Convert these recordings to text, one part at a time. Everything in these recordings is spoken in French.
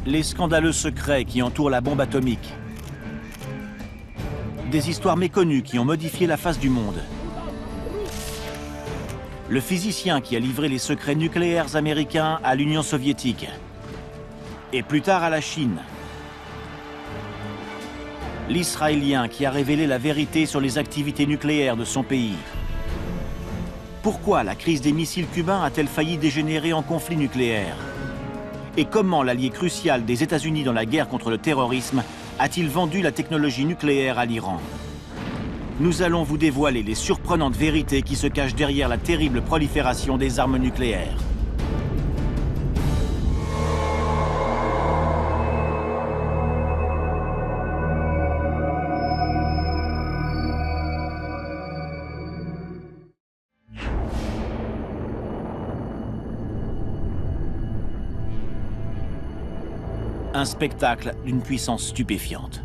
Les scandaleux secrets qui entourent la bombe atomique. Des histoires méconnues qui ont modifié la face du monde. Le physicien qui a livré les secrets nucléaires américains à l'Union soviétique. Et plus tard à la Chine. L'Israélien qui a révélé la vérité sur les activités nucléaires de son pays. Pourquoi la crise des missiles cubains a-t-elle failli dégénérer en conflit nucléaire? Et comment l'allié crucial des États-Unis dans la guerre contre le terrorisme a-t-il vendu la technologie nucléaire à l'Iran? Nous allons vous dévoiler les surprenantes vérités qui se cachent derrière la terrible prolifération des armes nucléaires. Un spectacle d'une puissance stupéfiante.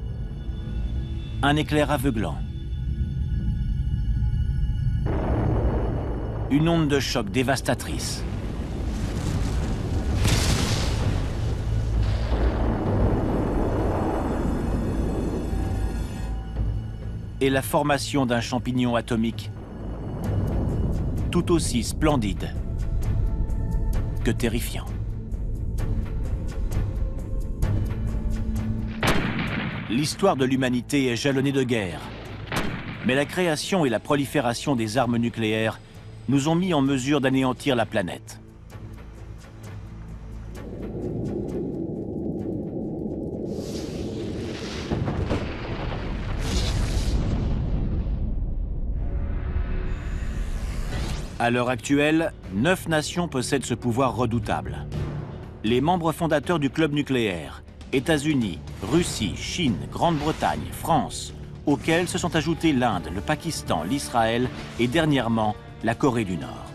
Un éclair aveuglant. Une onde de choc dévastatrice. Et la formation d'un champignon atomique tout aussi splendide que terrifiant. L'histoire de l'humanité est jalonnée de guerres. Mais la création et la prolifération des armes nucléaires nous ont mis en mesure d'anéantir la planète. À l'heure actuelle, 9 nations possèdent ce pouvoir redoutable. Les membres fondateurs du club nucléaire, États-Unis, Russie, Chine, Grande-Bretagne, France, auxquels se sont ajoutés l'Inde, le Pakistan, l'Israël et dernièrement la Corée du Nord.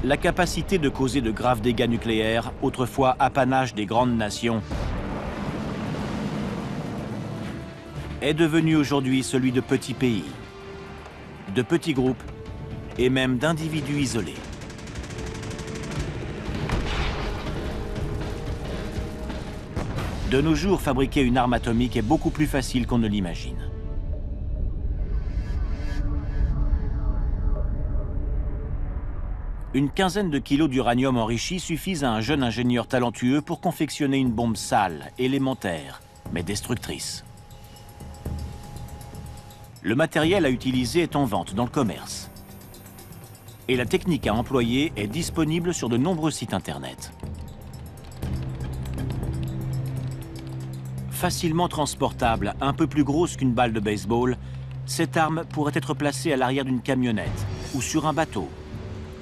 La capacité de causer de graves dégâts nucléaires, autrefois apanage des grandes nations, est devenue aujourd'hui celui de petits pays, de petits groupes et même d'individus isolés. De nos jours, fabriquer une arme atomique est beaucoup plus facile qu'on ne l'imagine. Une quinzaine de kilos d'uranium enrichi suffisent à un jeune ingénieur talentueux pour confectionner une bombe sale, élémentaire, mais destructrice. Le matériel à utiliser est en vente dans le commerce. Et la technique à employer est disponible sur de nombreux sites internet. Facilement transportable, un peu plus grosse qu'une balle de baseball, cette arme pourrait être placée à l'arrière d'une camionnette ou sur un bateau.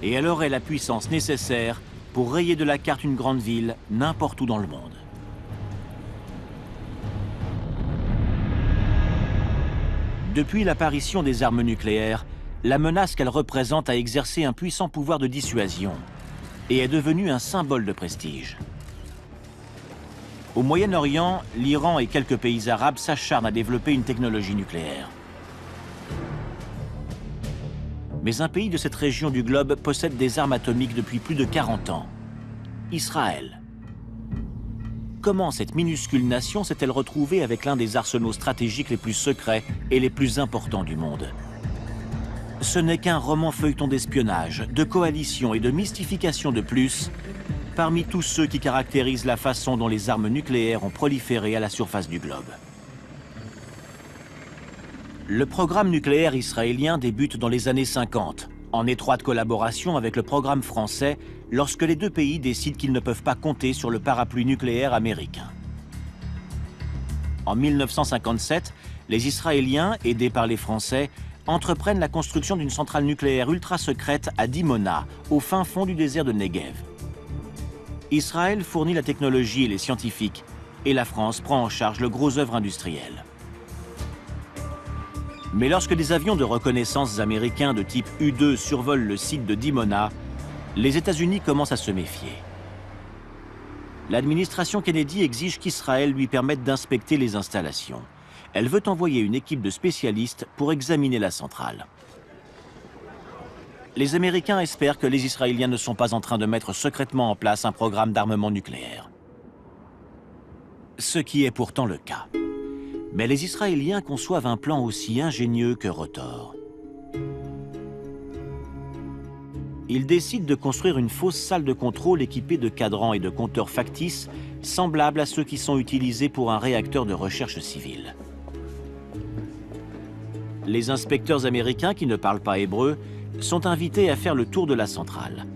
Et elle aurait la puissance nécessaire pour rayer de la carte une grande ville n'importe où dans le monde. Depuis l'apparition des armes nucléaires, la menace qu'elles représentent a exercé un puissant pouvoir de dissuasion et est devenue un symbole de prestige. Au Moyen-Orient, l'Iran et quelques pays arabes s'acharnent à développer une technologie nucléaire. Mais un pays de cette région du globe possède des armes atomiques depuis plus de 40 ans. Israël. Comment cette minuscule nation s'est-elle retrouvée avec l'un des arsenaux stratégiques les plus secrets et les plus importants du monde? Ce n'est qu'un roman feuilleton d'espionnage, de coalition et de mystification de plus, parmi tous ceux qui caractérisent la façon dont les armes nucléaires ont proliféré à la surface du globe. Le programme nucléaire israélien débute dans les années 50, en étroite collaboration avec le programme français, lorsque les deux pays décident qu'ils ne peuvent pas compter sur le parapluie nucléaire américain. En 1957, les Israéliens, aidés par les Français, entreprennent la construction d'une centrale nucléaire ultra secrète à Dimona, au fin fond du désert de Negev. Israël fournit la technologie et les scientifiques, et la France prend en charge le gros œuvre industriel. Mais lorsque des avions de reconnaissance américains de type U-2 survolent le site de Dimona, les États-Unis commencent à se méfier. L'administration Kennedy exige qu'Israël lui permette d'inspecter les installations. Elle veut envoyer une équipe de spécialistes pour examiner la centrale. Les Américains espèrent que les Israéliens ne sont pas en train de mettre secrètement en place un programme d'armement nucléaire. Ce qui est pourtant le cas. Mais les Israéliens conçoivent un plan aussi ingénieux que retors. Ils décident de construire une fausse salle de contrôle équipée de cadrans et de compteurs factices semblables à ceux qui sont utilisés pour un réacteur de recherche civile. Les inspecteurs américains qui ne parlent pas hébreu sont invités à faire le tour de la centrale.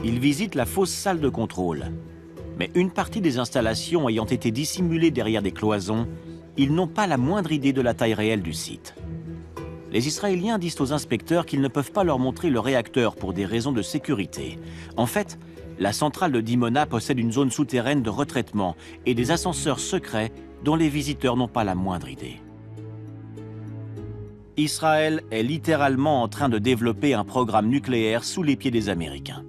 Ils visitent la fausse salle de contrôle. Mais une partie des installations ayant été dissimulées derrière des cloisons, ils n'ont pas la moindre idée de la taille réelle du site. Les Israéliens disent aux inspecteurs qu'ils ne peuvent pas leur montrer le réacteur pour des raisons de sécurité. En fait, la centrale de Dimona possède une zone souterraine de retraitement et des ascenseurs secrets dont les visiteurs n'ont pas la moindre idée. Israël est littéralement en train de développer un programme nucléaire sous les pieds des Américains.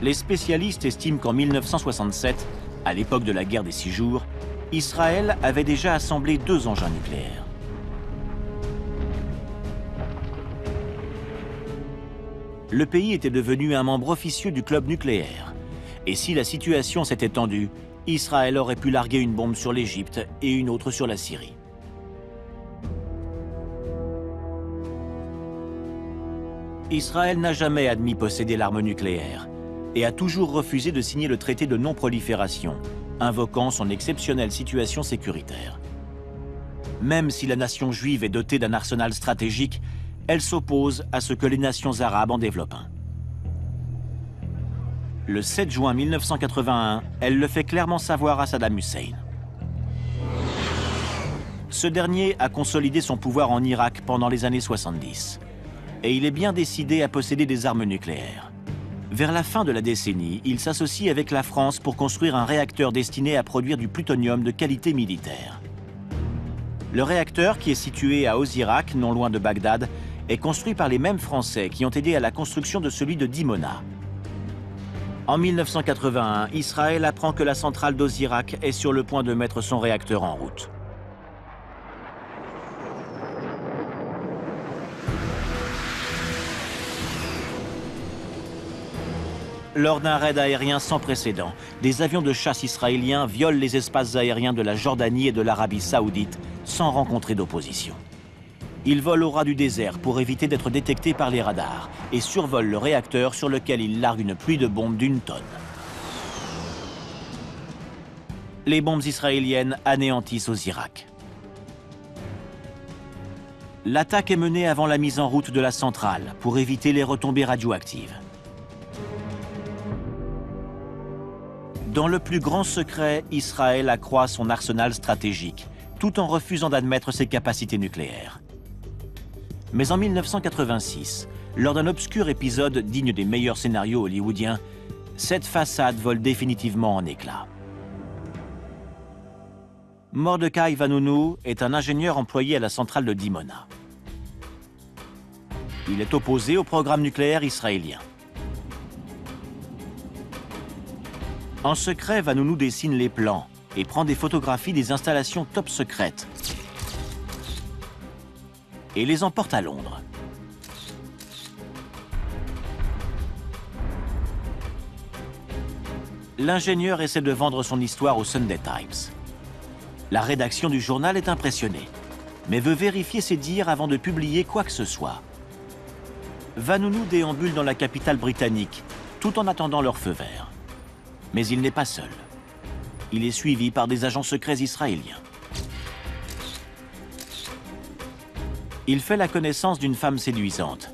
Les spécialistes estiment qu'en 1967, à l'époque de la guerre des 6 jours, Israël avait déjà assemblé 2 engins nucléaires. Le pays était devenu un membre officieux du club nucléaire. Et si la situation s'était tendue, Israël aurait pu larguer une bombe sur l'Égypte et une autre sur la Syrie. Israël n'a jamais admis posséder l'arme nucléaire et a toujours refusé de signer le traité de non-prolifération, invoquant son exceptionnelle situation sécuritaire. Même si la nation juive est dotée d'un arsenal stratégique, elle s'oppose à ce que les nations arabes en développent un. Le 7 juin 1981, elle le fait clairement savoir à Saddam Hussein. Ce dernier a consolidé son pouvoir en Irak pendant les années 70. Et il est bien décidé à posséder des armes nucléaires. Vers la fin de la décennie, il s'associe avec la France pour construire un réacteur destiné à produire du plutonium de qualité militaire. Le réacteur, qui est situé à Osirak, non loin de Bagdad, est construit par les mêmes Français qui ont aidé à la construction de celui de Dimona. En 1981, Israël apprend que la centrale d'Osirak est sur le point de mettre son réacteur en route. Lors d'un raid aérien sans précédent, des avions de chasse israéliens violent les espaces aériens de la Jordanie et de l'Arabie saoudite sans rencontrer d'opposition. Ils volent au ras du désert pour éviter d'être détectés par les radars et survolent le réacteur sur lequel ils larguent une pluie de bombes d'1 tonne. Les bombes israéliennes anéantissent Osirak. L'attaque est menée avant la mise en route de la centrale pour éviter les retombées radioactives. Dans le plus grand secret, Israël accroît son arsenal stratégique, tout en refusant d'admettre ses capacités nucléaires. Mais en 1986, lors d'un obscur épisode digne des meilleurs scénarios hollywoodiens, cette façade vole définitivement en éclats. Mordechai Vanunu est un ingénieur employé à la centrale de Dimona. Il est opposé au programme nucléaire israélien. En secret, Vanunu dessine les plans et prend des photographies des installations top secrètes et les emporte à Londres. L'ingénieur essaie de vendre son histoire au Sunday Times. La rédaction du journal est impressionnée, mais veut vérifier ses dires avant de publier quoi que ce soit. Vanunu déambule dans la capitale britannique, tout en attendant leur feu vert. Mais il n'est pas seul. Il est suivi par des agents secrets israéliens. Il fait la connaissance d'une femme séduisante.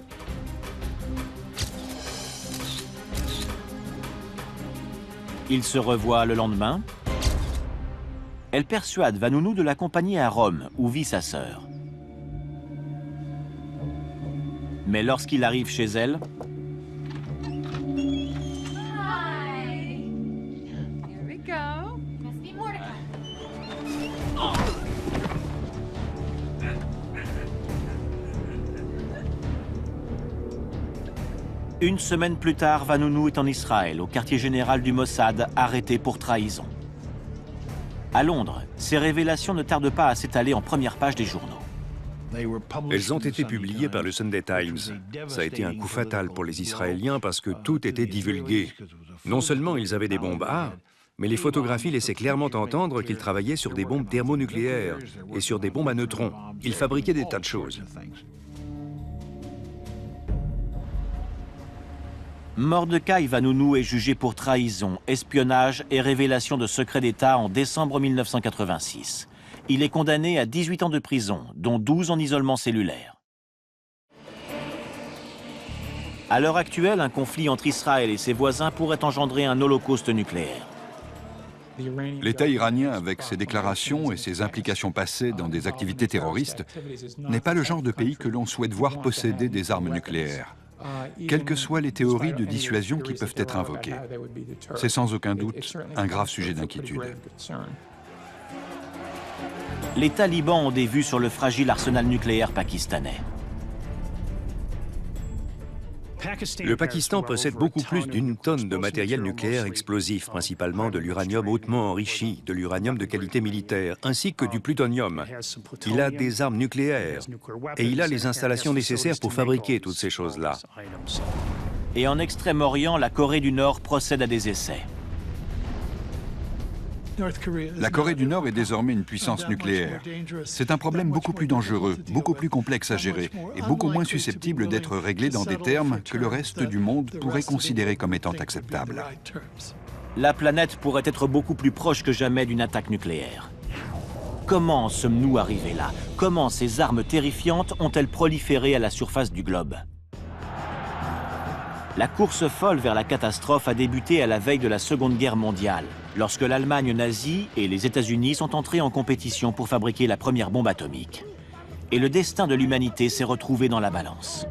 Ils se revoient le lendemain. Elle persuade Vanunu de l'accompagner à Rome, où vit sa sœur. Mais lorsqu'il arrive chez elle, une semaine plus tard, Vanunu est en Israël, au quartier général du Mossad, arrêté pour trahison. À Londres, ces révélations ne tardent pas à s'étaler en première page des journaux. Elles ont été publiées par le Sunday Times. Ça a été un coup fatal pour les Israéliens parce que tout était divulgué. Non seulement ils avaient des bombes A, mais les photographies laissaient clairement entendre qu'ils travaillaient sur des bombes thermonucléaires et sur des bombes à neutrons. Ils fabriquaient des tas de choses. Mordecai Vanunu est jugé pour trahison, espionnage et révélation de secrets d'État en décembre 1986. Il est condamné à 18 ans de prison, dont 12 en isolement cellulaire. À l'heure actuelle, un conflit entre Israël et ses voisins pourrait engendrer un holocauste nucléaire. L'État iranien, avec ses déclarations et ses implications passées dans des activités terroristes, n'est pas le genre de pays que l'on souhaite voir posséder des armes nucléaires, quelles que soient les théories de dissuasion qui peuvent être invoquées. C'est sans aucun doute un grave sujet d'inquiétude. Les talibans ont des vues sur le fragile arsenal nucléaire pakistanais. Le Pakistan possède beaucoup plus d'une tonne de matériel nucléaire explosif, principalement de l'uranium hautement enrichi, de l'uranium de qualité militaire, ainsi que du plutonium. Il a des armes nucléaires et il a les installations nécessaires pour fabriquer toutes ces choses-là. Et en Extrême-Orient, la Corée du Nord procède à des essais. La Corée du Nord est désormais une puissance nucléaire. C'est un problème beaucoup plus dangereux, beaucoup plus complexe à gérer et beaucoup moins susceptible d'être réglé dans des termes que le reste du monde pourrait considérer comme étant acceptables. La planète pourrait être beaucoup plus proche que jamais d'une attaque nucléaire. Comment sommes-nous arrivés là? Comment ces armes terrifiantes ont-elles proliféré à la surface du globe? La course folle vers la catastrophe a débuté à la veille de la Seconde Guerre mondiale, lorsque l'Allemagne nazie et les États-Unis sont entrés en compétition pour fabriquer la première bombe atomique. Et le destin de l'humanité s'est retrouvé dans la balance.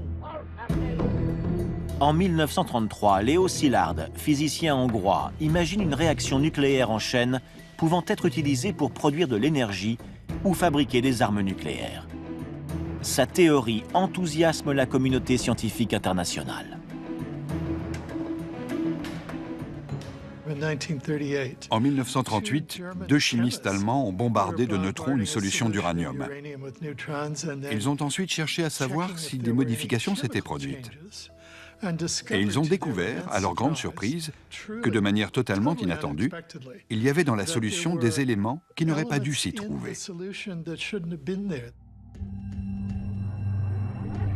En 1933, Léo Szilard, physicien hongrois, imagine une réaction nucléaire en chaîne pouvant être utilisée pour produire de l'énergie ou fabriquer des armes nucléaires. Sa théorie enthousiasme la communauté scientifique internationale. En 1938, deux chimistes allemands ont bombardé de neutrons une solution d'uranium. Ils ont ensuite cherché à savoir si des modifications s'étaient produites. Et ils ont découvert, à leur grande surprise, que de manière totalement inattendue, il y avait dans la solution des éléments qui n'auraient pas dû s'y trouver.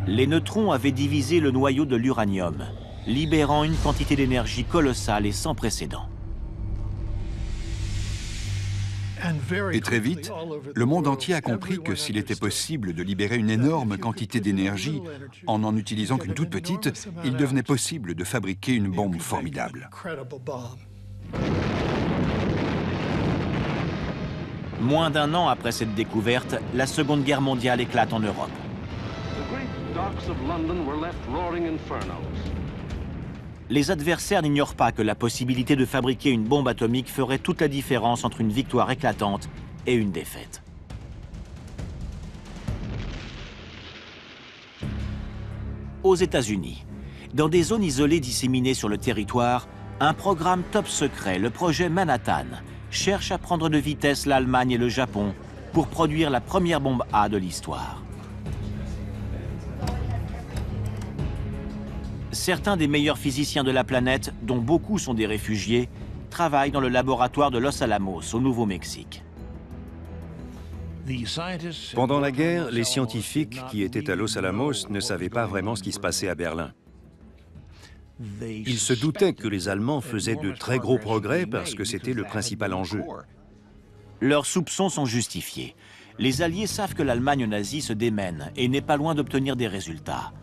Les neutrons avaient divisé le noyau de l'uranium, libérant une quantité d'énergie colossale et sans précédent. Et très vite, le monde entier a compris que s'il était possible de libérer une énorme quantité d'énergie en n'en utilisant qu'une toute petite, il devenait possible de fabriquer une bombe formidable. Moins d'un an après cette découverte, la Seconde Guerre mondiale éclate en Europe. Les adversaires n'ignorent pas que la possibilité de fabriquer une bombe atomique ferait toute la différence entre une victoire éclatante et une défaite. Aux États-Unis, dans des zones isolées disséminées sur le territoire, un programme top secret, le projet Manhattan, cherche à prendre de vitesse l'Allemagne et le Japon pour produire la première bombe A de l'histoire. Certains des meilleurs physiciens de la planète, dont beaucoup sont des réfugiés, travaillent dans le laboratoire de Los Alamos, au Nouveau-Mexique. Pendant la guerre, les scientifiques qui étaient à Los Alamos ne savaient pas vraiment ce qui se passait à Berlin. Ils se doutaient que les Allemands faisaient de très gros progrès parce que c'était le principal enjeu. Leurs soupçons sont justifiés. Les Alliés savent que l'Allemagne nazie se démène et n'est pas loin d'obtenir des résultats.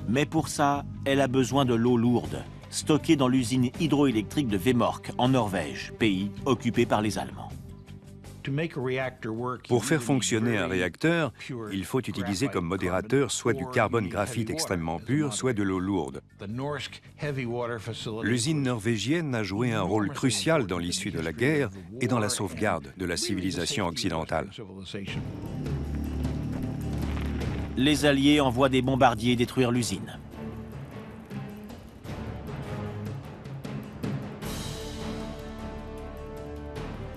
Mais pour ça, elle a besoin de l'eau lourde, stockée dans l'usine hydroélectrique de Vemork, en Norvège, pays occupé par les Allemands. Pour faire fonctionner un réacteur, il faut utiliser comme modérateur soit du carbone graphite extrêmement pur, soit de l'eau lourde. L'usine norvégienne a joué un rôle crucial dans l'issue de la guerre et dans la sauvegarde de la civilisation occidentale. Les Alliés envoient des bombardiers détruire l'usine.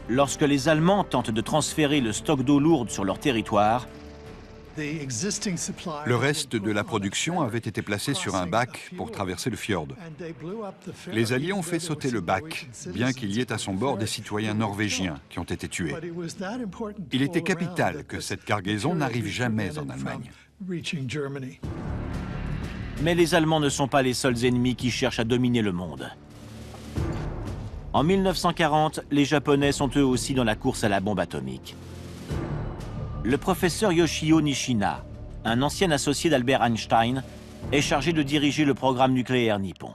Lorsque les Allemands tentent de transférer le stock d'eau lourde sur leur territoire, Le reste de la production avait été placé sur un bac pour traverser le fjord. Les Alliés ont fait sauter le bac, bien qu'il y ait à son bord des citoyens norvégiens qui ont été tués. Il était capital que cette cargaison n'arrive jamais en Allemagne. Mais les Allemands ne sont pas les seuls ennemis qui cherchent à dominer le monde. En 1940, les Japonais sont eux aussi dans la course à la bombe atomique. Le professeur Yoshio Nishina, un ancien associé d'Albert Einstein, est chargé de diriger le programme nucléaire nippon.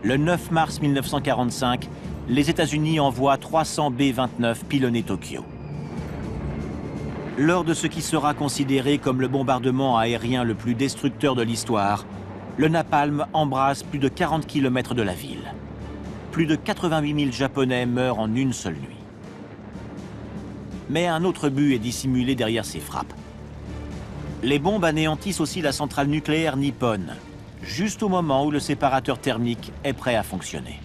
Le 9 mars 1945, les États-Unis envoient 300 B-29 pilonner Tokyo. Lors de ce qui sera considéré comme le bombardement aérien le plus destructeur de l'histoire, le napalm embrase plus de 40 km de la ville. Plus de 88 000 Japonais meurent en une seule nuit. Mais un autre but est dissimulé derrière ces frappes. Les bombes anéantissent aussi la centrale nucléaire nippone, juste au moment où le séparateur thermique est prêt à fonctionner.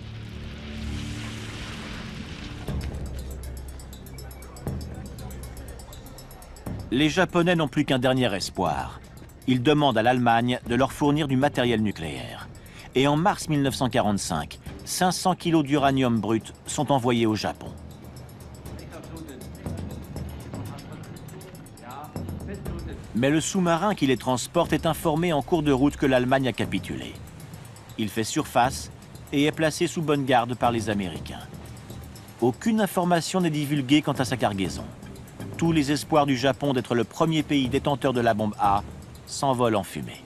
Les Japonais n'ont plus qu'un dernier espoir. Ils demandent à l'Allemagne de leur fournir du matériel nucléaire. Et en mars 1945, 500 kg d'uranium brut sont envoyés au Japon. Mais le sous-marin qui les transporte est informé en cours de route que l'Allemagne a capitulé. Il fait surface et est placé sous bonne garde par les Américains. Aucune information n'est divulguée quant à sa cargaison. Tous les espoirs du Japon d'être le premier pays détenteur de la bombe A s'envolent en fumée.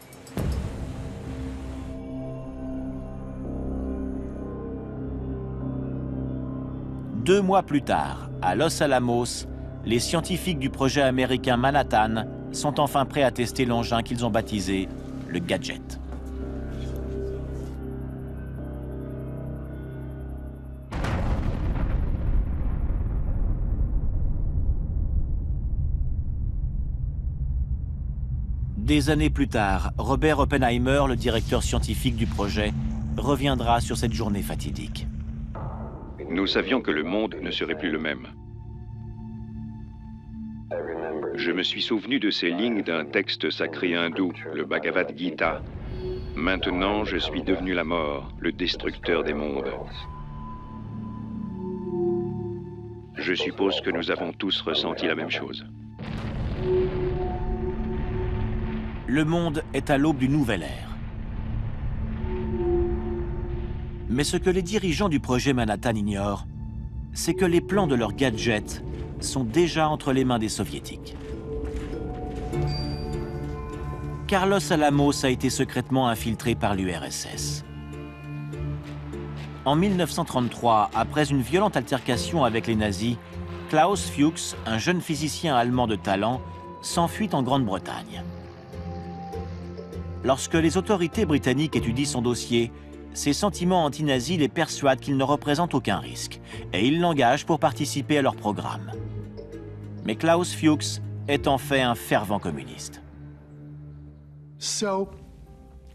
Deux mois plus tard, à Los Alamos, les scientifiques du projet américain Manhattan sont enfin prêts à tester l'engin qu'ils ont baptisé le Gadget. Des années plus tard, Robert Oppenheimer, le directeur scientifique du projet, reviendra sur cette journée fatidique. Nous savions que le monde ne serait plus le même. Je me suis souvenu de ces lignes d'un texte sacré hindou, le Bhagavad Gita. Maintenant, je suis devenu la mort, le destructeur des mondes. Je suppose que nous avons tous ressenti la même chose. Le monde est à l'aube d'une nouvelle ère. Mais ce que les dirigeants du projet Manhattan ignorent, c'est que les plans de leur gadget sont déjà entre les mains des Soviétiques. Carlos Alamos a été secrètement infiltré par l'URSS. En 1933, après une violente altercation avec les nazis, Klaus Fuchs, un jeune physicien allemand de talent, s'enfuit en Grande-Bretagne. Lorsque les autorités britanniques étudient son dossier, ses sentiments anti-nazis les persuadent qu'il ne représente aucun risque, et ils l'engagent pour participer à leur programme. Mais Klaus Fuchs est en fait un fervent communiste.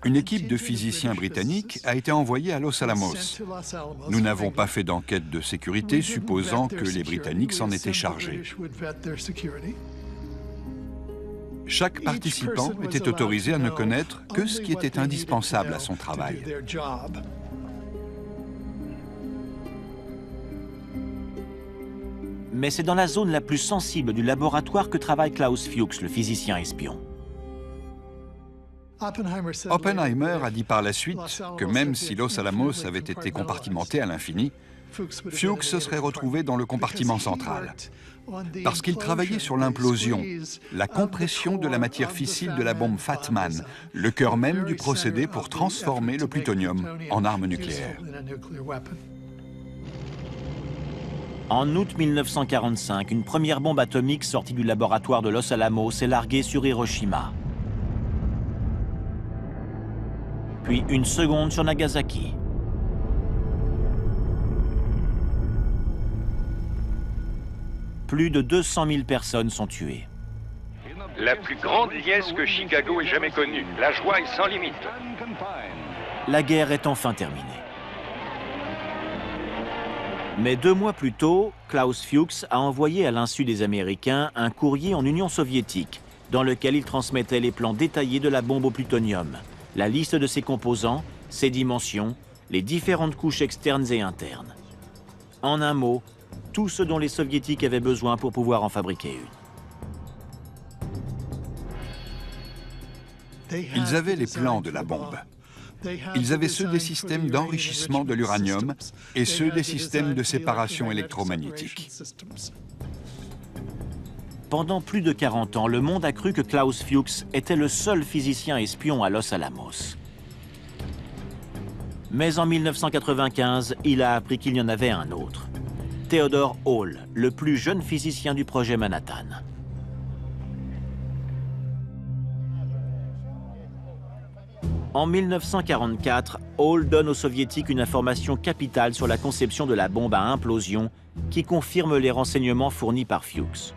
Une équipe de physiciens britanniques a été envoyée à Los Alamos. Nous n'avons pas fait d'enquête de sécurité, supposant que les Britanniques s'en étaient chargés. Chaque participant était autorisé à ne connaître que ce qui était indispensable à son travail. Mais c'est dans la zone la plus sensible du laboratoire que travaille Klaus Fuchs, le physicien espion. Oppenheimer a dit par la suite que même si Los Alamos avait été compartimenté à l'infini, Fuchs se serait retrouvé dans le compartiment central, parce qu'il travaillait sur l'implosion, la compression de la matière fissile de la bombe Fat Man, le cœur même du procédé pour transformer le plutonium en arme nucléaire. En août 1945, une première bombe atomique sortie du laboratoire de Los Alamos est larguée sur Hiroshima. Puis une seconde sur Nagasaki. Plus de 200 000 personnes sont tuées. La plus grande liesse que Chicago ait jamais connue. La joie est sans limite. La guerre est enfin terminée. Mais 2 mois plus tôt, Klaus Fuchs a envoyé à l'insu des Américains un courrier en Union soviétique dans lequel il transmettait les plans détaillés de la bombe au plutonium, la liste de ses composants, ses dimensions, les différentes couches externes et internes. En un mot, tout ce dont les Soviétiques avaient besoin pour pouvoir en fabriquer une. Ils avaient les plans de la bombe. Ils avaient ceux des systèmes d'enrichissement de l'uranium et ceux des systèmes de séparation électromagnétique. Pendant plus de 40 ans, le monde a cru que Klaus Fuchs était le seul physicien espion à Los Alamos. Mais en 1995, il a appris qu'il y en avait un autre. Theodore Hall, le plus jeune physicien du projet Manhattan. En 1944, Hall donne aux Soviétiques une information capitale sur la conception de la bombe à implosion qui confirme les renseignements fournis par Fuchs.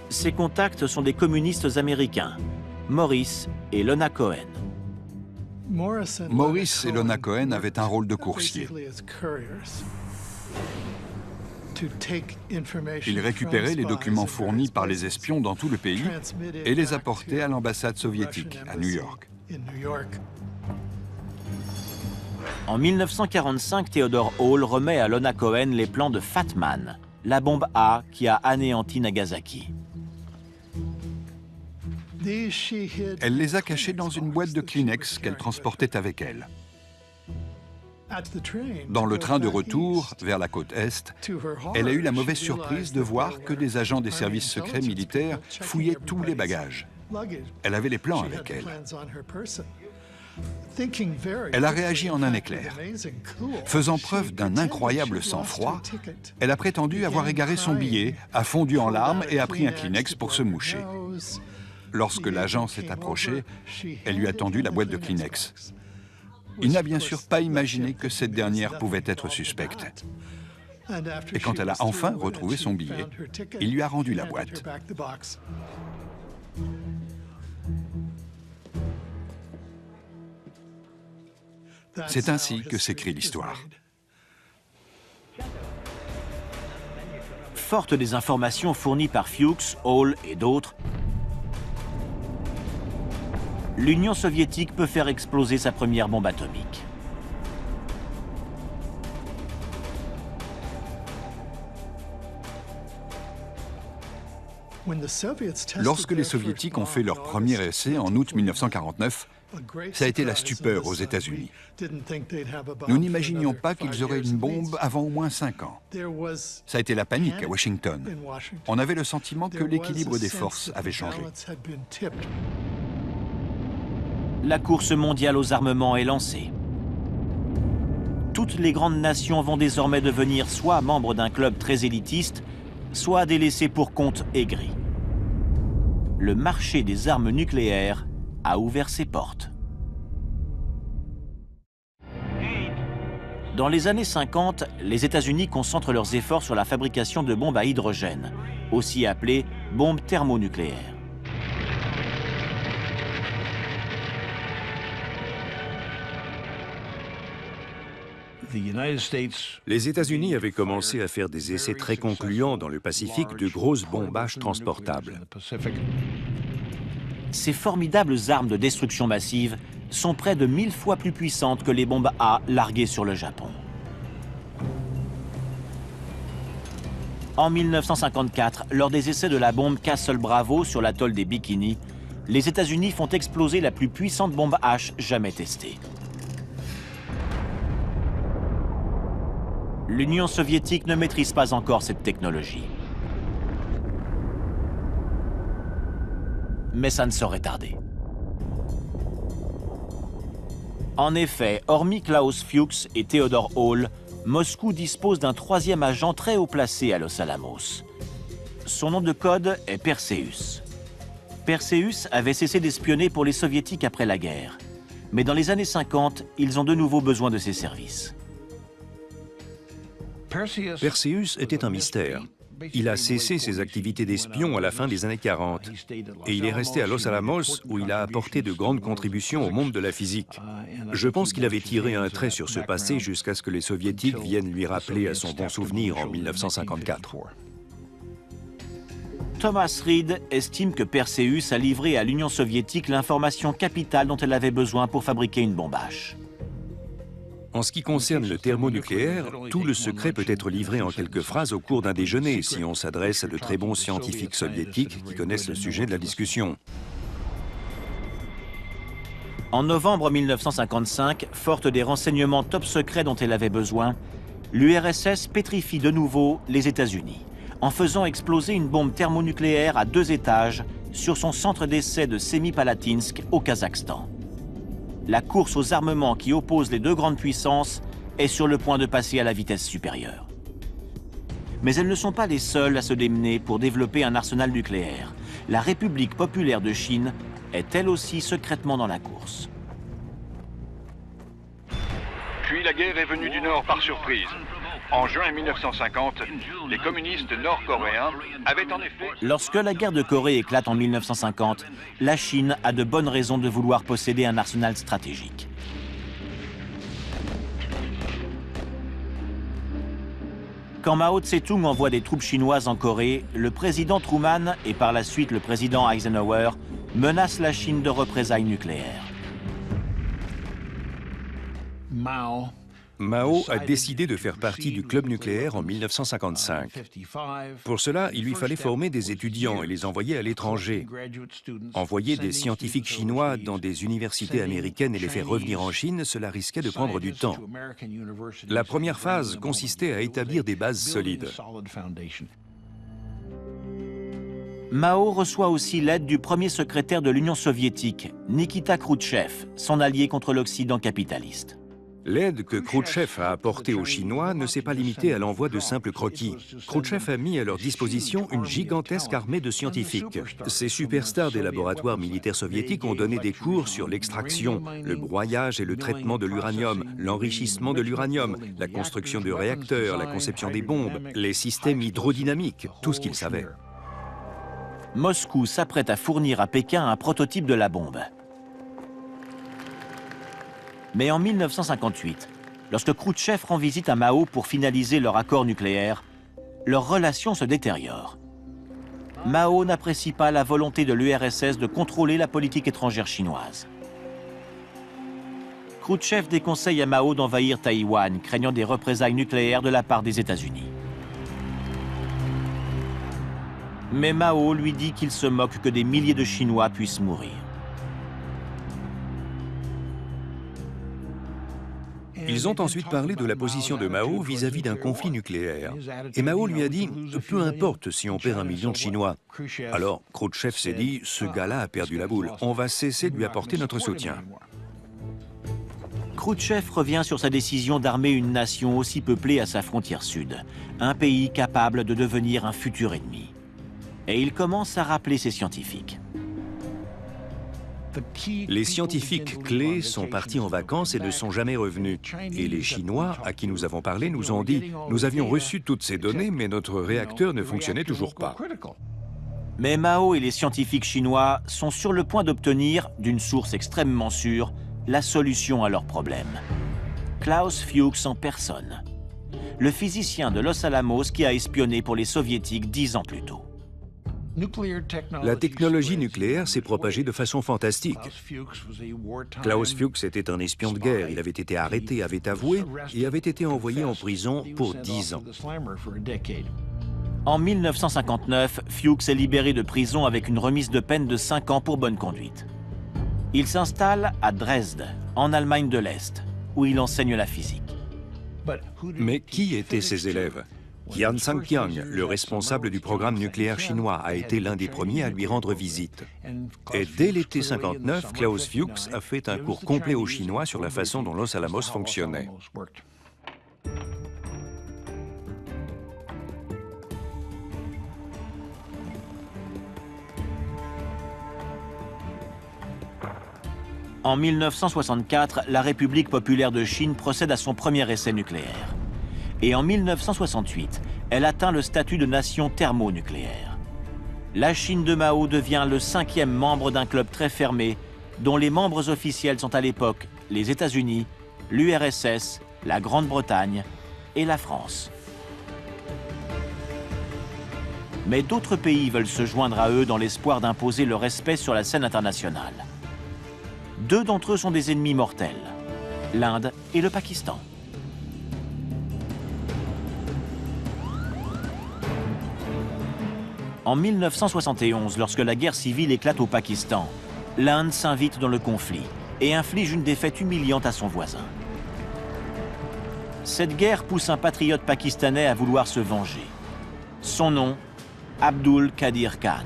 Ses contacts sont des communistes américains, Morris et Lona Cohen. Morris et Lona Cohen avaient un rôle de coursier. Ils récupéraient les documents fournis par les espions dans tout le pays et les apportaient à l'ambassade soviétique à New York. En 1945, Theodore Hall remet à Lona Cohen les plans de Fat Man, la bombe A qui a anéanti Nagasaki. Elle les a cachés dans une boîte de Kleenex qu'elle transportait avec elle. Dans le train de retour vers la côte Est, elle a eu la mauvaise surprise de voir que des agents des services secrets militaires fouillaient tous les bagages. Elle avait les plans avec elle. Elle a réagi en un éclair. Faisant preuve d'un incroyable sang-froid, elle a prétendu avoir égaré son billet, a fondu en larmes et a pris un Kleenex pour se moucher. Lorsque l'agent s'est approché, elle lui a tendu la boîte de Kleenex. Il n'a bien sûr pas imaginé que cette dernière pouvait être suspecte. Et quand elle a enfin retrouvé son billet, il lui a rendu la boîte. C'est ainsi que s'écrit l'histoire. Forte des informations fournies par Fuchs, Hall et d'autres, l'Union soviétique peut faire exploser sa première bombe atomique. Lorsque les Soviétiques ont fait leur premier essai en août 1949, ça a été la stupeur aux États-Unis. Nous n'imaginions pas qu'ils auraient une bombe avant au moins 5 ans. Ça a été la panique à Washington. On avait le sentiment que l'équilibre des forces avait changé. La course mondiale aux armements est lancée. Toutes les grandes nations vont désormais devenir soit membres d'un club très élitiste, soit des laissés pour compte aigris. Le marché des armes nucléaires a ouvert ses portes. Dans les années 50, les États-Unis concentrent leurs efforts sur la fabrication de bombes à hydrogène, aussi appelées bombes thermonucléaires. Les États-Unis avaient commencé à faire des essais très concluants dans le Pacifique de grosses bombes H transportables. Ces formidables armes de destruction massive sont près de 1000 fois plus puissantes que les bombes A larguées sur le Japon. En 1954, lors des essais de la bombe Castle Bravo sur l'atoll des Bikini, les États-Unis font exploser la plus puissante bombe H jamais testée. L'Union soviétique ne maîtrise pas encore cette technologie. Mais ça ne saurait tarder. En effet, hormis Klaus Fuchs et Theodore Hall, Moscou dispose d'un troisième agent très haut placé à Los Alamos. Son nom de code est Perseus. Perseus avait cessé d'espionner pour les Soviétiques après la guerre. Mais dans les années 50, ils ont de nouveau besoin de ses services. Perseus était un mystère. Il a cessé ses activités d'espion à la fin des années 40 et il est resté à Los Alamos où il a apporté de grandes contributions au monde de la physique. Je pense qu'il avait tiré un trait sur ce passé jusqu'à ce que les Soviétiques viennent lui rappeler à son bon souvenir en 1954. Thomas Reed estime que Perseus a livré à l'Union soviétique l'information capitale dont elle avait besoin pour fabriquer une bombe H. En ce qui concerne le thermonucléaire, tout le secret peut être livré en quelques phrases au cours d'un déjeuner si on s'adresse à de très bons scientifiques soviétiques qui connaissent le sujet de la discussion. En novembre 1955, forte des renseignements top secrets dont elle avait besoin, l'URSS pétrifie de nouveau les États-Unis en faisant exploser une bombe thermonucléaire à 2 étages sur son centre d'essai de Semipalatinsk au Kazakhstan. La course aux armements qui oppose les deux grandes puissances est sur le point de passer à la vitesse supérieure. Mais elles ne sont pas les seules à se démener pour développer un arsenal nucléaire. La République populaire de Chine est elle aussi secrètement dans la course. Puis la guerre est venue du Nord par surprise. En juin 1950, les communistes nord-coréens avaient en effet... Lorsque la guerre de Corée éclate en 1950, la Chine a de bonnes raisons de vouloir posséder un arsenal stratégique. Quand Mao Tse-tung envoie des troupes chinoises en Corée, le président Truman et par la suite le président Eisenhower menacent la Chine de représailles nucléaires. Mao a décidé de faire partie du club nucléaire en 1955. Pour cela, il lui fallait former des étudiants et les envoyer à l'étranger. Envoyer des scientifiques chinois dans des universités américaines et les faire revenir en Chine, cela risquait de prendre du temps. La première phase consistait à établir des bases solides. Mao reçoit aussi l'aide du premier secrétaire de l'Union soviétique, Nikita Khrouchtchev, son allié contre l'Occident capitaliste. L'aide que Khrouchtchev a apportée aux Chinois ne s'est pas limitée à l'envoi de simples croquis. Khrouchtchev a mis à leur disposition une gigantesque armée de scientifiques. Ces superstars des laboratoires militaires soviétiques ont donné des cours sur l'extraction, le broyage et le traitement de l'uranium, l'enrichissement de l'uranium, la construction de réacteurs, la conception des bombes, les systèmes hydrodynamiques, tout ce qu'ils savaient. Moscou s'apprête à fournir à Pékin un prototype de la bombe. Mais en 1958, lorsque Khrouchtchev rend visite à Mao pour finaliser leur accord nucléaire, leurs relations se détériorent. Mao n'apprécie pas la volonté de l'URSS de contrôler la politique étrangère chinoise. Khrouchtchev déconseille à Mao d'envahir Taïwan, craignant des représailles nucléaires de la part des États-Unis. Mais Mao lui dit qu'il se moque que des milliers de Chinois puissent mourir. Ils ont ensuite parlé de la position de Mao vis-à-vis d'un conflit nucléaire. Et Mao lui a dit « Peu importe si on perd 1 million de Chinois ». Alors Khrouchtchev s'est dit « Ce gars-là a perdu la boule, on va cesser de lui apporter notre soutien ». Khrouchtchev revient sur sa décision d'armer une nation aussi peuplée à sa frontière sud, un pays capable de devenir un futur ennemi. Et il commence à rappeler ses scientifiques. Les scientifiques clés sont partis en vacances et ne sont jamais revenus. Et les Chinois, à qui nous avons parlé, nous ont dit « Nous avions reçu toutes ces données, mais notre réacteur ne fonctionnait toujours pas. » Mais Mao et les scientifiques chinois sont sur le point d'obtenir, d'une source extrêmement sûre, la solution à leurs problèmes. Klaus Fuchs en personne, le physicien de Los Alamos qui a espionné pour les soviétiques 10 ans plus tôt. La technologie nucléaire s'est propagée de façon fantastique. Klaus Fuchs était un espion de guerre. Il avait été arrêté, avait avoué et avait été envoyé en prison pour 10 ans. En 1959, Fuchs est libéré de prison avec une remise de peine de 5 ans pour bonne conduite. Il s'installe à Dresde, en Allemagne de l'Est, où il enseigne la physique. Mais qui étaient ses élèves ? Qian Sangqiang, le responsable du programme nucléaire chinois, a été l'un des premiers à lui rendre visite. Et dès l'été 59, Klaus Fuchs a fait un cours complet aux Chinois sur la façon dont Los Alamos fonctionnait. En 1964, la République populaire de Chine procède à son premier essai nucléaire. Et en 1968, elle atteint le statut de nation thermonucléaire. La Chine de Mao devient le 5e membre d'un club très fermé, dont les membres officiels sont à l'époque les États-Unis, l'URSS, la Grande-Bretagne et la France. Mais d'autres pays veulent se joindre à eux dans l'espoir d'imposer le respect sur la scène internationale. 2 d'entre eux sont des ennemis mortels, l'Inde et le Pakistan. En 1971, lorsque la guerre civile éclate au Pakistan, l'Inde s'invite dans le conflit et inflige une défaite humiliante à son voisin. Cette guerre pousse un patriote pakistanais à vouloir se venger. Son nom, Abdul Qadir Khan.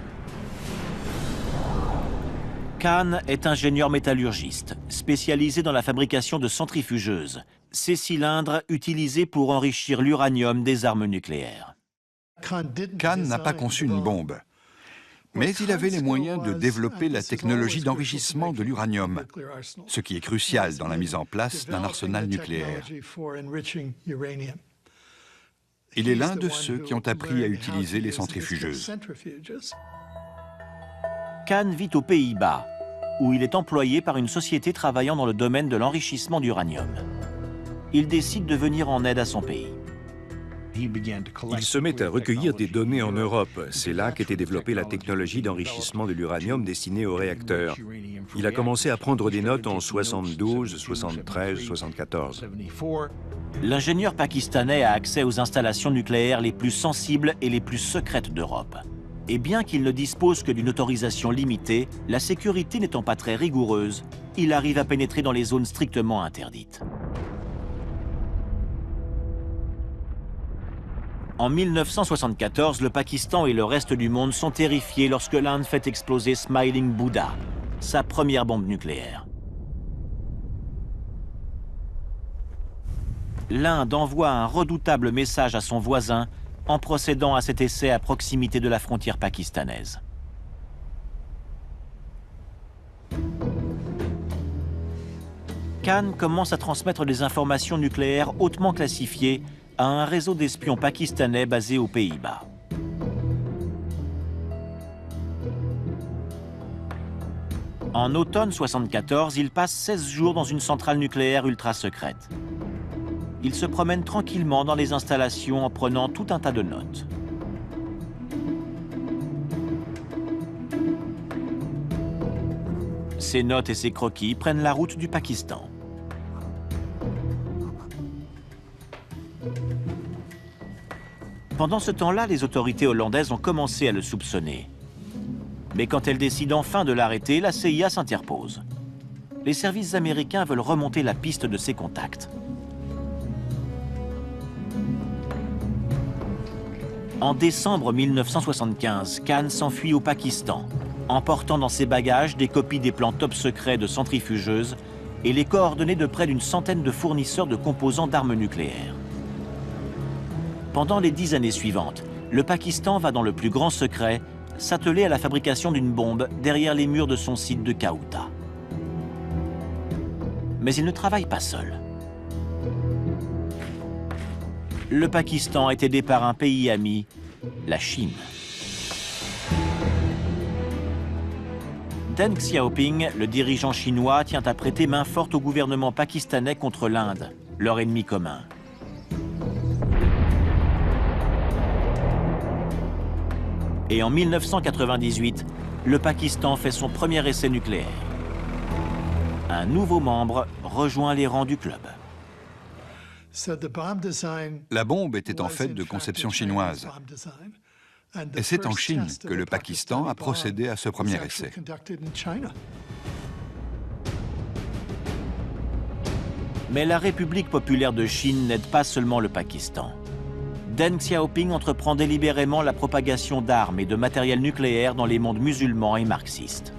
Khan est ingénieur métallurgiste, spécialisé dans la fabrication de centrifugeuses, ces cylindres utilisés pour enrichir l'uranium des armes nucléaires. Khan n'a pas conçu une bombe, mais il avait les moyens de développer la technologie d'enrichissement de l'uranium, ce qui est crucial dans la mise en place d'un arsenal nucléaire. Il est l'un de ceux qui ont appris à utiliser les centrifugeuses. Khan vit aux Pays-Bas, où il est employé par une société travaillant dans le domaine de l'enrichissement d'uranium. Il décide de venir en aide à son pays. Il se met à recueillir des données en Europe. C'est là qu'était développée la technologie d'enrichissement de l'uranium destinée aux réacteurs. Il a commencé à prendre des notes en 72, 73, 74. L'ingénieur pakistanais a accès aux installations nucléaires les plus sensibles et les plus secrètes d'Europe. Et bien qu'il ne dispose que d'une autorisation limitée, la sécurité n'étant pas très rigoureuse, il arrive à pénétrer dans les zones strictement interdites. En 1974, le Pakistan et le reste du monde sont terrifiés lorsque l'Inde fait exploser Smiling Buddha, sa première bombe nucléaire. L'Inde envoie un redoutable message à son voisin en procédant à cet essai à proximité de la frontière pakistanaise. Khan commence à transmettre des informations nucléaires hautement classifiées à un réseau d'espions pakistanais basé aux Pays-Bas. En automne 1974, il passe 16 jours dans une centrale nucléaire ultra secrète. Il se promène tranquillement dans les installations en prenant tout un tas de notes. Ces notes et ces croquis prennent la route du Pakistan. Pendant ce temps-là, les autorités hollandaises ont commencé à le soupçonner. Mais quand elles décident enfin de l'arrêter, la CIA s'interpose. Les services américains veulent remonter la piste de ses contacts. En décembre 1975, Khan s'enfuit au Pakistan, emportant dans ses bagages des copies des plans top secrets de centrifugeuses et les coordonnées de près d'une centaine de fournisseurs de composants d'armes nucléaires. Pendant les 10 années suivantes, le Pakistan va dans le plus grand secret s'atteler à la fabrication d'une bombe derrière les murs de son site de Kaouta. Mais il ne travaille pas seul. Le Pakistan est aidé par un pays ami, la Chine. Deng Xiaoping, le dirigeant chinois, tient à prêter main forte au gouvernement pakistanais contre l'Inde, leur ennemi commun. Et en 1998, le Pakistan fait son premier essai nucléaire. Un nouveau membre rejoint les rangs du club. La bombe était en fait de conception chinoise. Et c'est en Chine que le Pakistan a procédé à ce premier essai. Mais la République populaire de Chine n'aide pas seulement le Pakistan. Deng Xiaoping entreprend délibérément la propagation d'armes et de matériel nucléaire dans les mondes musulmans et marxistes.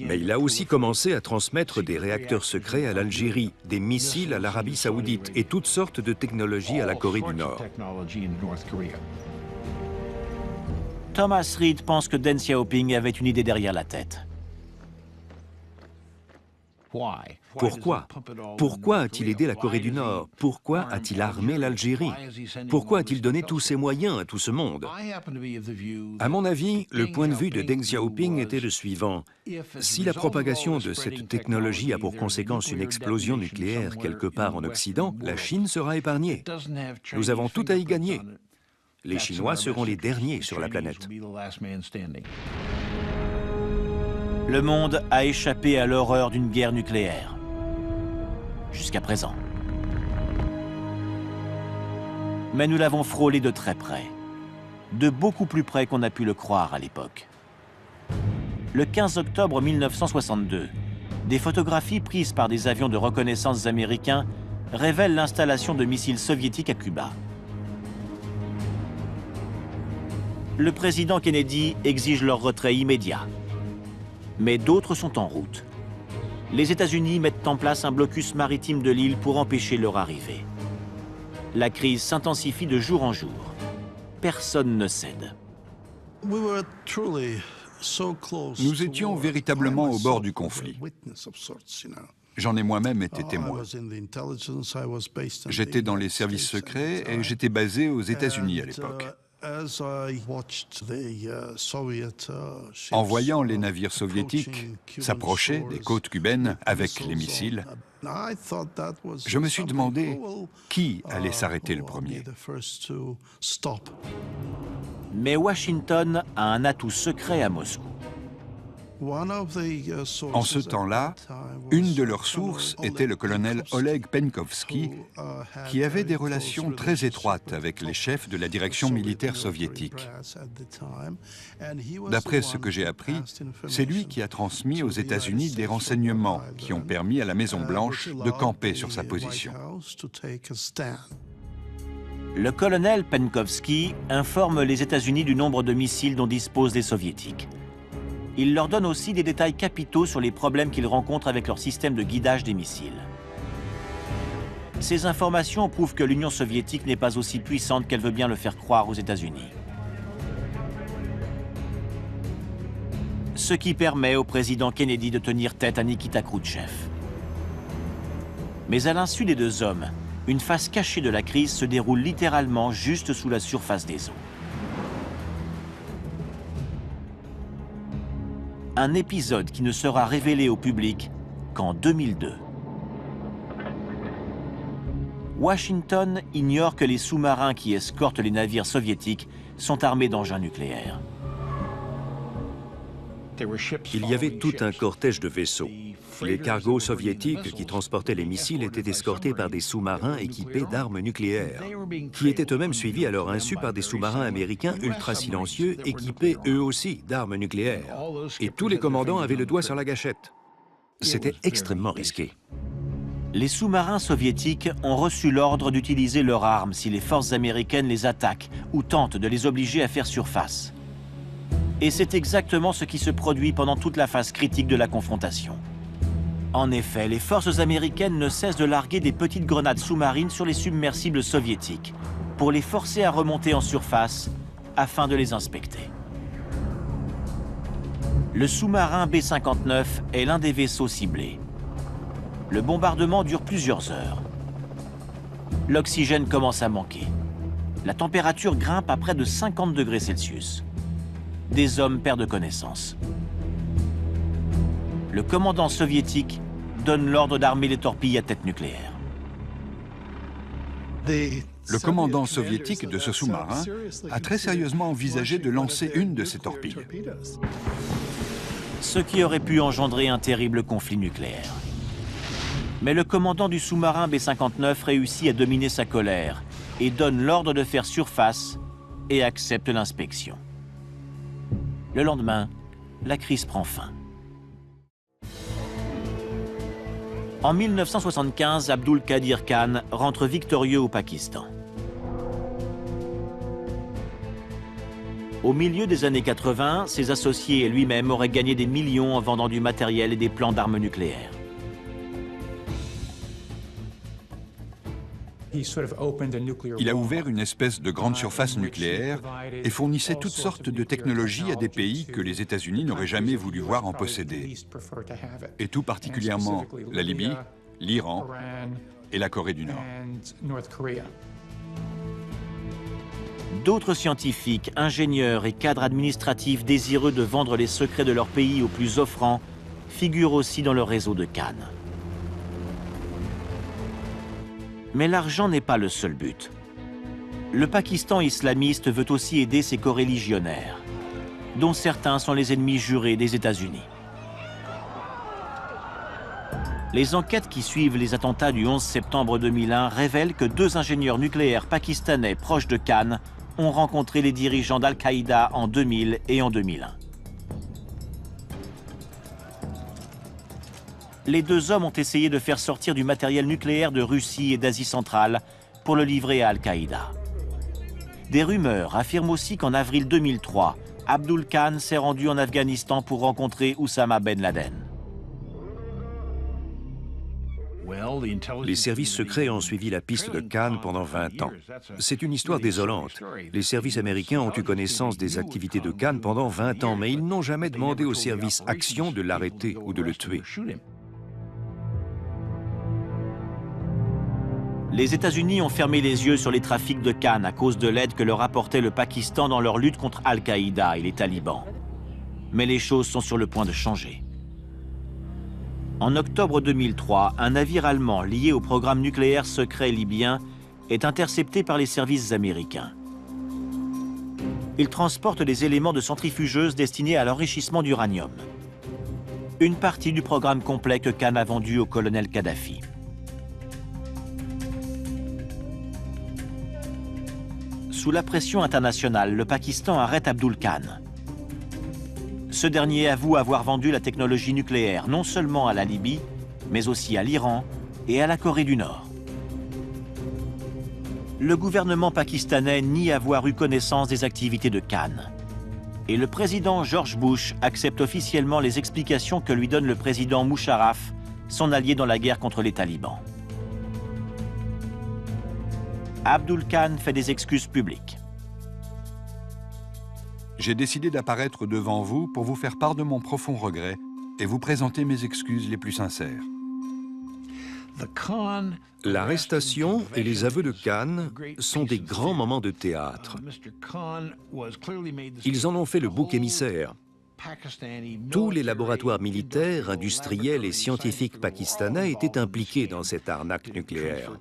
Mais il a aussi commencé à transmettre des réacteurs secrets à l'Algérie, des missiles à l'Arabie saoudite et toutes sortes de technologies à la Corée du Nord. Thomas Reed pense que Deng Xiaoping avait une idée derrière la tête. Pourquoi? Pourquoi a-t-il aidé la Corée du Nord? Pourquoi a-t-il armé l'Algérie? Pourquoi a-t-il donné tous ces moyens à tout ce monde? À mon avis, le point de vue de Deng Xiaoping était le suivant. Si la propagation de cette technologie a pour conséquence une explosion nucléaire quelque part en Occident, la Chine sera épargnée. Nous avons tout à y gagner. Les Chinois seront les derniers sur la planète. Le monde a échappé à l'horreur d'une guerre nucléaire. Jusqu'à présent. Mais nous l'avons frôlé de très près. De beaucoup plus près qu'on a pu le croire à l'époque. Le 15 octobre 1962, des photographies prises par des avions de reconnaissance américains révèlent l'installation de missiles soviétiques à Cuba. Le président Kennedy exige leur retrait immédiat. Mais d'autres sont en route. Les États-Unis mettent en place un blocus maritime de l'île pour empêcher leur arrivée. La crise s'intensifie de jour en jour. Personne ne cède. Nous étions véritablement au bord du conflit. J'en ai moi-même été témoin. J'étais dans les services secrets et j'étais basé aux États-Unis à l'époque. En voyant les navires soviétiques s'approcher des côtes cubaines avec les missiles, je me suis demandé qui allait s'arrêter le premier. Mais Washington a un atout secret à Moscou. En ce temps-là, une de leurs sources était le colonel Oleg Penkovsky, qui avait des relations très étroites avec les chefs de la direction militaire soviétique. D'après ce que j'ai appris, c'est lui qui a transmis aux États-Unis des renseignements qui ont permis à la Maison-Blanche de camper sur sa position. Le colonel Penkovsky informe les États-Unis du nombre de missiles dont disposent les Soviétiques. Il leur donne aussi des détails capitaux sur les problèmes qu'ils rencontrent avec leur système de guidage des missiles. Ces informations prouvent que l'Union soviétique n'est pas aussi puissante qu'elle veut bien le faire croire aux États-Unis. Ce qui permet au président Kennedy de tenir tête à Nikita Khrouchtchev. Mais à l'insu des deux hommes, une face cachée de la crise se déroule littéralement juste sous la surface des eaux. Un épisode qui ne sera révélé au public qu'en 2002. Washington ignore que les sous-marins qui escortent les navires soviétiques sont armés d'engins nucléaires. Il y avait tout un cortège de vaisseaux. Les cargos soviétiques qui transportaient les missiles étaient escortés par des sous-marins équipés d'armes nucléaires, qui étaient eux-mêmes suivis à leur insu par des sous-marins américains ultra silencieux équipés eux aussi d'armes nucléaires. Et tous les commandants avaient le doigt sur la gâchette. C'était extrêmement risqué. Les sous-marins soviétiques ont reçu l'ordre d'utiliser leurs armes si les forces américaines les attaquent ou tentent de les obliger à faire surface. Et c'est exactement ce qui se produit pendant toute la phase critique de la confrontation. En effet, les forces américaines ne cessent de larguer des petites grenades sous-marines sur les submersibles soviétiques pour les forcer à remonter en surface afin de les inspecter. Le sous-marin B-59 est l'un des vaisseaux ciblés. Le bombardement dure plusieurs heures. L'oxygène commence à manquer. La température grimpe à près de 50 degrés Celsius. Des hommes perdent connaissance. Le commandant soviétique donne l'ordre d'armer les torpilles à tête nucléaire. Le commandant soviétique de ce sous-marin a très sérieusement envisagé de lancer une de ces torpilles. Ce qui aurait pu engendrer un terrible conflit nucléaire. Mais le commandant du sous-marin B-59 réussit à dominer sa colère et donne l'ordre de faire surface et accepte l'inspection. Le lendemain, la crise prend fin. En 1975, Abdul Qadir Khan rentre victorieux au Pakistan. Au milieu des années 80, ses associés et lui-même auraient gagné des millions en vendant du matériel et des plans d'armes nucléaires. Il a ouvert une espèce de grande surface nucléaire et fournissait toutes sortes de technologies à des pays que les États-Unis n'auraient jamais voulu voir en posséder, et tout particulièrement la Libye, l'Iran et la Corée du Nord. D'autres scientifiques, ingénieurs et cadres administratifs désireux de vendre les secrets de leur pays aux plus offrants figurent aussi dans le réseau de Cannes. Mais l'argent n'est pas le seul but. Le Pakistan islamiste veut aussi aider ses coreligionnaires, dont certains sont les ennemis jurés des États-Unis. Les enquêtes qui suivent les attentats du 11 septembre 2001 révèlent que 2 ingénieurs nucléaires pakistanais proches de Cannes ont rencontré les dirigeants d'Al-Qaïda en 2000 et en 2001. Les 2 hommes ont essayé de faire sortir du matériel nucléaire de Russie et d'Asie centrale pour le livrer à Al-Qaïda. Des rumeurs affirment aussi qu'en avril 2003, Abdul Khan s'est rendu en Afghanistan pour rencontrer Oussama Ben Laden. Les services secrets ont suivi la piste de Khan pendant 20 ans. C'est une histoire désolante. Les services américains ont eu connaissance des activités de Khan pendant 20 ans, mais ils n'ont jamais demandé au service Action de l'arrêter ou de le tuer. Les États-Unis ont fermé les yeux sur les trafics de Khan à cause de l'aide que leur apportait le Pakistan dans leur lutte contre Al-Qaïda et les talibans. Mais les choses sont sur le point de changer. En octobre 2003, un navire allemand lié au programme nucléaire secret libyen est intercepté par les services américains. Il transporte des éléments de centrifugeuse destinés à l'enrichissement d'uranium. Une partie du programme complet que Khan a vendu au colonel Kadhafi. Sous la pression internationale, le Pakistan arrête Abdul Khan. Ce dernier avoue avoir vendu la technologie nucléaire non seulement à la Libye, mais aussi à l'Iran et à la Corée du Nord. Le gouvernement pakistanais nie avoir eu connaissance des activités de Khan. Et le président George Bush accepte officiellement les explications que lui donne le président Musharraf, son allié dans la guerre contre les talibans. Abdul Khan fait des excuses publiques. J'ai décidé d'apparaître devant vous pour vous faire part de mon profond regret et vous présenter mes excuses les plus sincères. L'arrestation et les aveux de Khan sont des grands moments de théâtre. Ils en ont fait le bouc émissaire. Tous les laboratoires militaires, industriels et scientifiques pakistanais étaient impliqués dans cette arnaque nucléaire.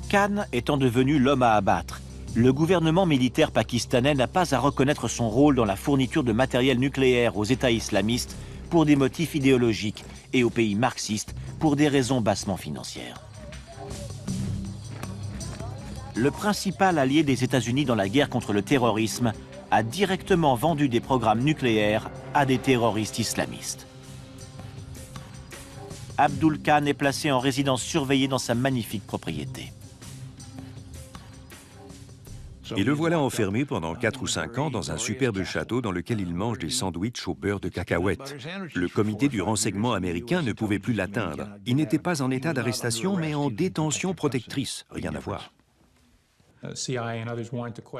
Khan étant devenu l'homme à abattre, le gouvernement militaire pakistanais n'a pas à reconnaître son rôle dans la fourniture de matériel nucléaire aux États islamistes pour des motifs idéologiques et aux pays marxistes pour des raisons bassement financières. Le principal allié des États-Unis dans la guerre contre le terrorisme a directement vendu des programmes nucléaires à des terroristes islamistes. Abdul Khan est placé en résidence surveillée dans sa magnifique propriété. Et le voilà enfermé pendant 4 ou 5 ans dans un superbe château dans lequel il mange des sandwichs au beurre de cacahuète. Le comité du renseignement américain ne pouvait plus l'atteindre. Il n'était pas en état d'arrestation, mais en détention protectrice. Rien à voir.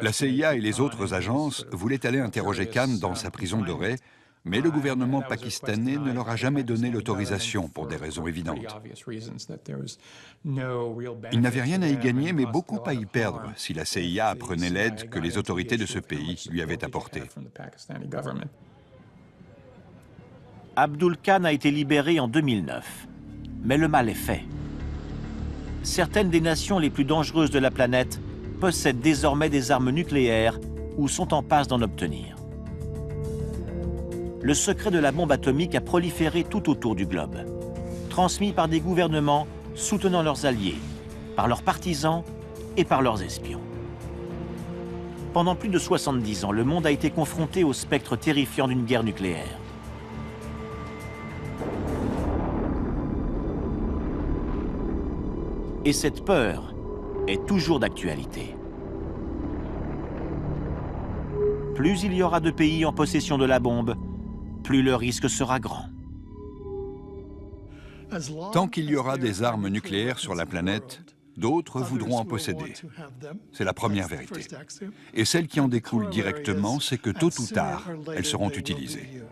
La CIA et les autres agences voulaient aller interroger Khan dans sa prison dorée, mais le gouvernement pakistanais ne leur a jamais donné l'autorisation pour des raisons évidentes. Il n'avait rien à y gagner, mais beaucoup à y perdre si la CIA apprenait l'aide que les autorités de ce pays lui avaient apportée. Abdul Khan a été libéré en 2009, mais le mal est fait. Certaines des nations les plus dangereuses de la planète possèdent désormais des armes nucléaires ou sont en passe d'en obtenir. Le secret de la bombe atomique a proliféré tout autour du globe, transmis par des gouvernements soutenant leurs alliés, par leurs partisans et par leurs espions. Pendant plus de 70 ans, le monde a été confronté au spectre terrifiant d'une guerre nucléaire. Et cette peur est toujours d'actualité. Plus il y aura de pays en possession de la bombe, plus le risque sera grand. Tant qu'il y aura des armes nucléaires sur la planète, d'autres voudront en posséder. C'est la première vérité. Et celle qui en découle directement, c'est que tôt ou tard, elles seront utilisées.